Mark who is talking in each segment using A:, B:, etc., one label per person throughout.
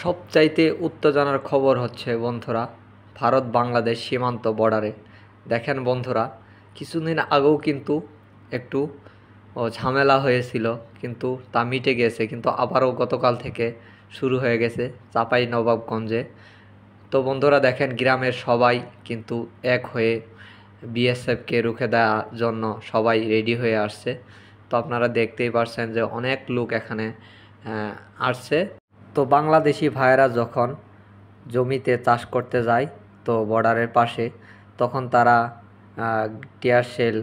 A: সবচাইতে উত্তেজনার খবর হচ্ছে বন্ধুরা, ভারত বাংলাদেশ সীমান্ত বর্ডারে দেখেন বন্ধুরা, কিছুদিন আগেও কিন্তু একটু ঝামেলা হয়েছিল, কিন্তু তা মিটে গেছে, কিন্তু আবারও গতকাল থেকে শুরু হয়ে গেছে চাঁপাইনবাবগঞ্জে। তো বন্ধুরা দেখেন, গ্রামের সবাই কিন্তু এক হয়ে বিএসএফকে রুখে দেওয়ার জন্য সবাই রেডি হয়ে আসছে। তো আপনারা দেখতেই পারছেন যে অনেক লোক এখানে আসছে। তো বাংলাদেশি ভাইয়েরা যখন জমিতে চাষ করতে যায় তো বর্ডারের পাশে, তখন তারা টিয়ার শেল,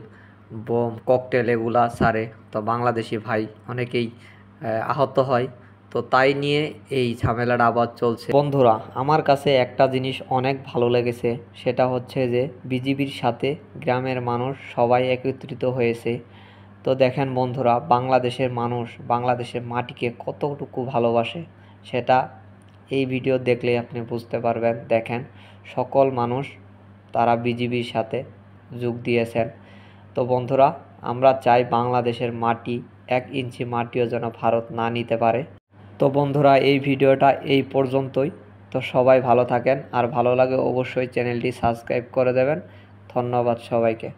A: বোম, ককটেল এগুলা ছাড়ে। তো বাংলাদেশি ভাই অনেকেই আহত হয়। তো তাই নিয়ে এই ঝামেলাটা আবার চলছে। বন্ধুরা, আমার কাছে একটা জিনিস অনেক ভালো লেগেছে, সেটা হচ্ছে যে বিজিবির সাথে গ্রামের মানুষ সবাই একত্রিত হয়েছে। তো দেখেন বন্ধুরা, বাংলাদেশের মানুষ বাংলাদেশের মাটিকে কতটুকু ভালোবাসে সেটা এই ভিডিও দেখলেই আপনি বুঝতে পারবেন। দেখেন, সকল মানুষ তারা বিজিবির সাথে যোগ দিয়েছেন। তো বন্ধুরা, আমরা চাই বাংলাদেশের মাটি, 1 ইঞ্চি মাটিও যেন ভারত না নিতে পারে। তো বন্ধুরা, এই ভিডিওটা এই পর্যন্তই। তো সবাই ভালো থাকেন, আর ভালো লাগে অবশ্যই চ্যানেলটি সাবস্ক্রাইব করে দেবেন। ধন্যবাদ সবাইকে।